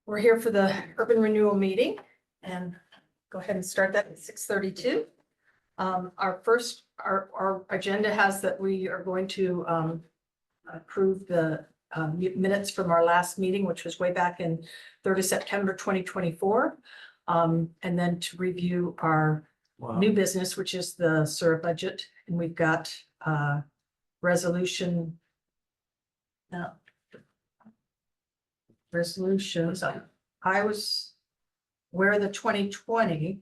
We're here for the urban renewal meeting and go ahead and start that at 6:32. Our agenda has that we are going to approve the minutes from our last meeting, which was way back in 3rd of September 2024. And then to review our new business, which is the SUR budget. And we've got resolutions. I was where the 2025-20.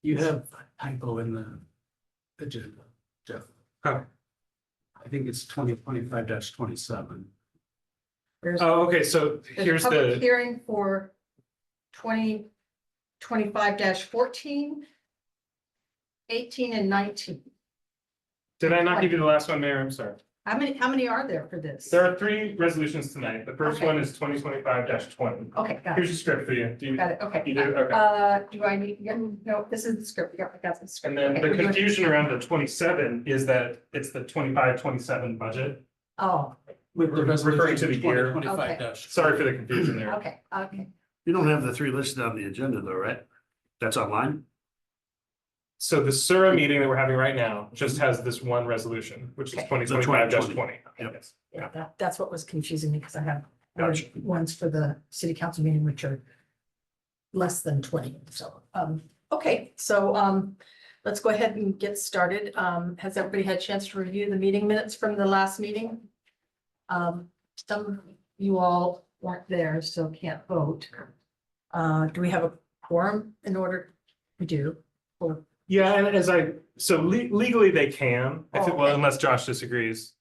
You have a typo in the agenda, Jeff. Oh. I think it's 2025-27. Oh, okay, so here's Public the, hearing for 2025-14, 18, and 19. did I not give you the last one, Mayor? I'm sorry. How many are there for this? There are 3 resolutions tonight. The first Okay. one is 2025-20. Okay, got Here's it. the script for you. Do you? Got it. Okay. You do? Okay. Do I need, no, this is the script. Yeah, I got the script. And then Okay, the we're doing- confusion around the 27 is that it's the 25-27 budget. Oh, With the Referring to the year. 2025 Sorry for the confusion there. okay, okay. You don't have the 3 listed on the agenda though, right? That's online? So the SURA meeting that we're having right now just has this one resolution, which is Okay. 2025-20. Yep. Yes. Yeah, that's what was confusing me because I have Gotcha. ones for the city council meeting, which are less than 20. So, okay, so, let's go ahead and get started. Has everybody had a chance to review the meeting minutes from the last meeting? Some of you all weren't there, so can't vote. Do we have a quorum in order? We do. Or, Yeah, and so legally they can, Oh, well, okay. unless Josh disagrees.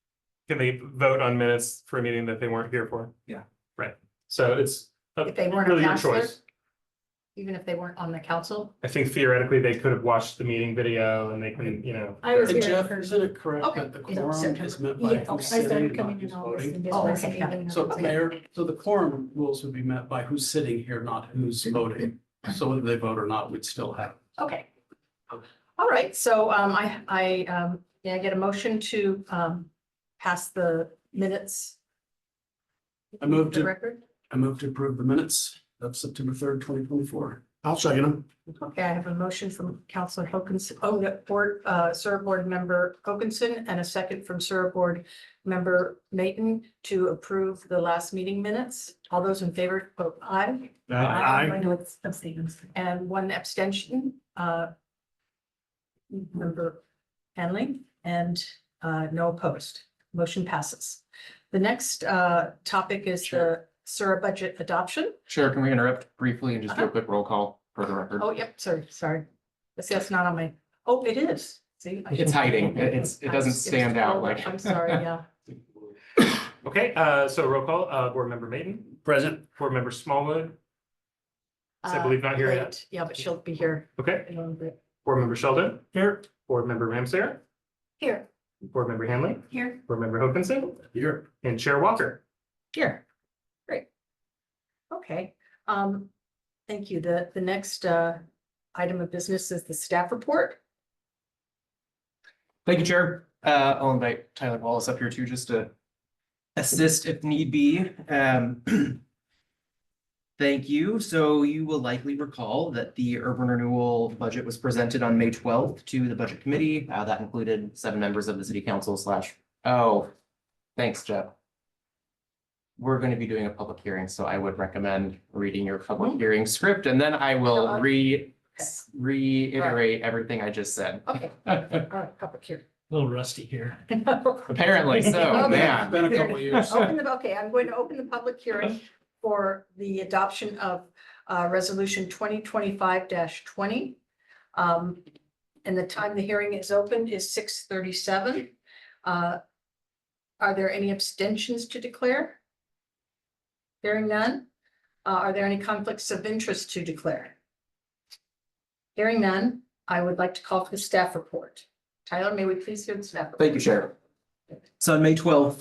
Can they vote on minutes for a meeting that they weren't here for? Yeah. Right, so it's if they weren't a really your counselor, choice. even if they weren't on the council? I think theoretically they could have watched the meeting video and they can, you know. I was And here. Jeff, is it correct Okay. that the Is it quorum September? is meant Yeah, by okay. who's I sitting, not who's voting? Oh, okay, got it. So Okay. Mayor, so the quorum rules would be met by who's sitting here, not who's voting. So whether they vote or not, we'd still have. Okay. All right, so may I get a motion to pass the minutes? I move The to, record? I move to approve the minutes of September 3rd, 2024. I'll second them. Okay, I have a motion from Councilor Hokinson, SUR Board Member Hokinson, and a second from SUR Board Member Mayton to approve the last meeting minutes. All those in favor, vote aye. Aye. I know it's abstains. And 1 abstention, Member Hanley, and no opposed. Motion passes. The next topic is the SUR budget adoption. Sure, can we interrupt briefly and just do a quick roll call for the record? Oh, yep, sorry. That's not on my, oh, it is. See? I It's should- hiding. It doesn't stand out like. I'm sorry, yeah. Okay, so roll call, Board Member Mayton, Present. Board Member Smallwood, I believe not here yet. Late. Yeah, but she'll be here Okay, in a little bit. Board Member Sheldon. Here. Board Member Ramsayer, Here. Board Member Hanley, Here. Board Member Hokinson, Here. and Chair Walker. Here. Great. Okay, thank you. The next item of business is the staff report. Thank you, Chair. I'll invite Tyler Wallace up here too, just to assist if need be. Thank you. So you will likely recall that the urban renewal budget was presented on May 12th to the budget committee. That included 7 members of the city council oh, thanks, Jeff. We're going to be doing a public hearing, so I would recommend reading your public hearing script, and then I will reiterate everything I just said. Okay, all right, public hearing. A little rusty here. Apparently so, Okay. man. It's been a couple of years. Okay, I'm going to open the public hearing for the adoption of resolution 2025-20. And the time the hearing is open is 6:37. Are there any abstentions to declare? Hearing none. Are there any conflicts of interest to declare? Hearing none, I would like to call for the staff report. Tyler, may we please hear the staff report? Thank you, Chair. So on May 12th,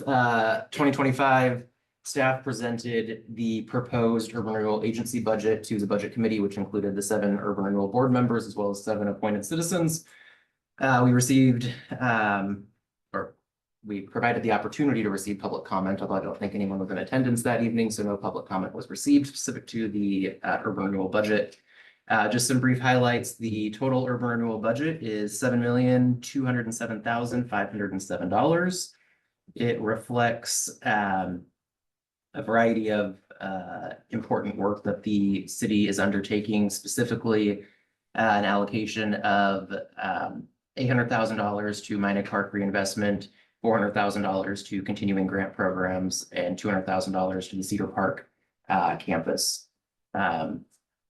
2025, staff presented the proposed urban renewal agency budget to the budget committee, which included the 7 urban renewal board members as well as 7 appointed citizens. We received, or we provided the opportunity to receive public comment, although I don't think anyone was in attendance that evening, so no public comment was received specific to the urban renewal budget. Just some brief highlights. The total urban renewal budget is $7,207,507. It reflects a variety of important work that the city is undertaking, specifically an allocation of $800,000 to Minot Park reinvestment, $400,000 to continuing grant programs, and $200,000 to the Cedar Park campus.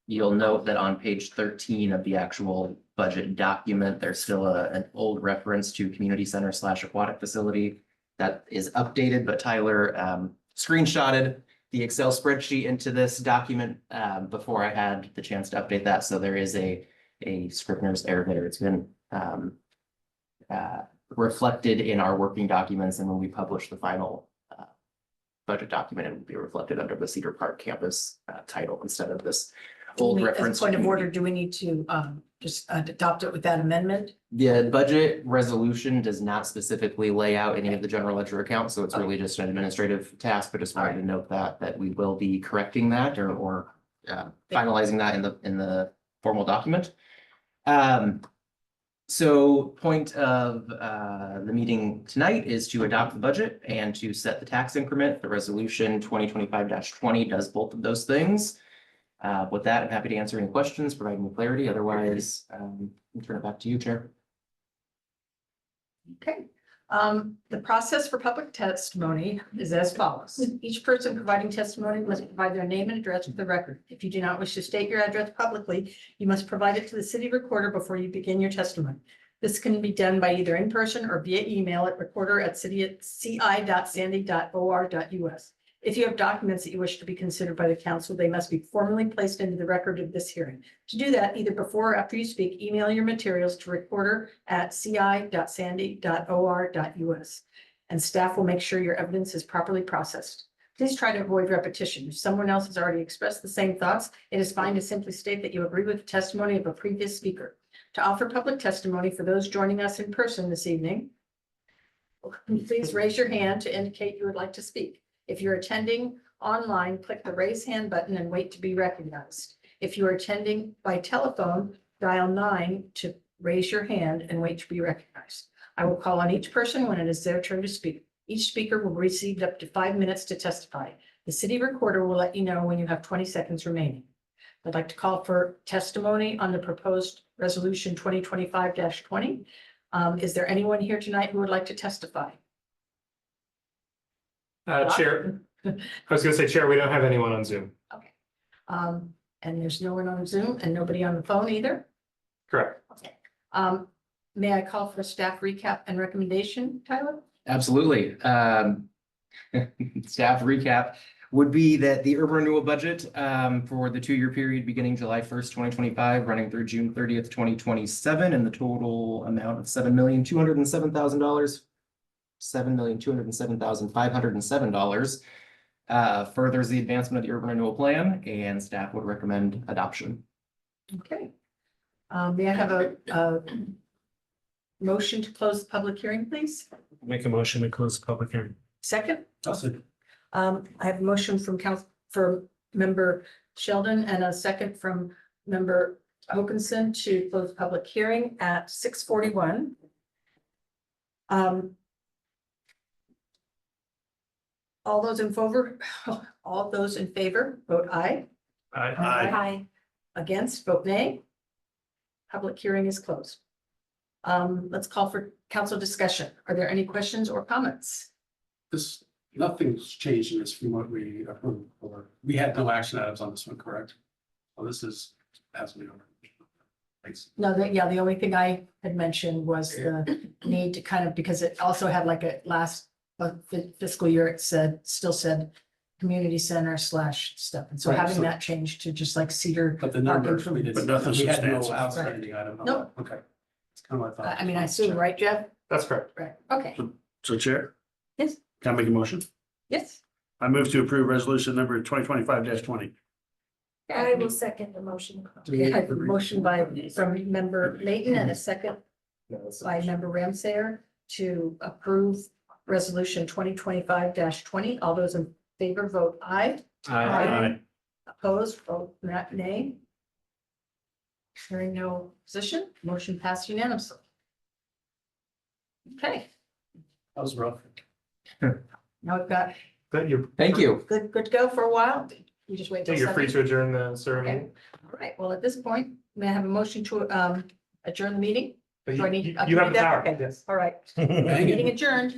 You'll note that on page 13 of the actual budget document, there's still an old reference to community center / aquatic facility that is updated, but Tyler screenshotted the Excel spreadsheet into this document before I had the chance to update that. So there is a Scrivener's error there. It's been reflected in our working documents, and when we publish the final budget document, it will be reflected under the Cedar Park campus title instead of this old As a reference. point of order, do we need to just adopt it with that amendment? The budget resolution does not specifically lay out any of the general ledger accounts, so it's really just an administrative task, but just wanted to note that we will be correcting that or finalizing that in the formal document. So point of the meeting tonight is to adopt the budget and to set the tax increment. The resolution 2025-20 does both of those things. With that, I'm happy to answer any questions, provide any clarity. Otherwise, I'll turn it back to you, Chair. Okay, the process for public testimony is as follows. Each person providing testimony must provide their name and address for the record. If you do not wish to state your address publicly, you must provide it to the city recorder before you begin your testimony. This can be done by either in person or via email at recorder@ci.sandy.or.us. If you have documents that you wish to be considered by the council, they must be formally placed into the record of this hearing. To do that, either before or after you speak, email your materials to recorder@ci.sandy.or.us, and staff will make sure your evidence is properly processed. Please try to avoid repetition. If someone else has already expressed the same thoughts, it is fine to simply state that you agree with the testimony of a previous speaker. To offer public testimony for those joining us in person this evening, please raise your hand to indicate you would like to speak. If you're attending online, click the raise hand button and wait to be recognized. If you are attending by telephone, dial 9 to raise your hand and wait to be recognized. I will call on each person when it is their turn to speak. Each speaker will receive up to 5 minutes to testify. The city recorder will let you know when you have 20 seconds remaining. I'd like to call for testimony on the proposed resolution 2025-20. Is there anyone here tonight who would like to testify? Chair, I was gonna say, Chair, we don't have anyone on Zoom. And there's no one on Zoom and nobody on the phone either? Correct. Okay. May I call for a staff recap and recommendation, Tyler? Absolutely. Staff recap would be that the urban renewal budget for the 2-year period beginning July 1st, 2025, running through June 30th, 2027, and the total amount of $7,207,000. $7,207,507 furthers the advancement of the urban renewal plan, and staff would recommend adoption. Okay. May I have a motion to close the public hearing, please? Make a motion to close the public hearing. Second? Also, I have a motion from member Sheldon and a second from member Hokinson to close the public hearing at 6:41. All those in favor, vote aye. Aye. Against, vote nay. Public hearing is closed. Let's call for council discussion. Are there any questions or comments? Nothing's changed in this from what we approved for. We had no action items on this one, correct? Well, this is as we are. Thanks. No, the only thing I had mentioned was the need to kind of, because it also had like a last fiscal year, it still said community center / stuff. And so Right, having so- that changed to just like Cedar. But the numbers, we But nothing we had no substantial. outstanding item. on Nope. that. Okay. It's kind of what I thought. I mean, I assume, right, Jeff? That's correct. Right, okay, So Chair, yes, can I make a motion? yes. I move to approve resolution number 2025-20. I will second the motion. Okay, I have a motion from member Layton and a second by member Ramsayer to approve resolution 2025-20. All those in favor vote aye. Aye. Opposed, vote nay. Hearing no position, motion passed unanimously. Okay, That was rough. now we've got That you're, Thank you. good to go for a while. You just wait yeah, till you're free 7. to adjourn the SUR Okay. meeting. All right, well, at this point, may I have a motion to adjourn the meeting? But Do I need- you I you can have do the that? power, Okay. yes. All right, Hang it. meeting adjourned.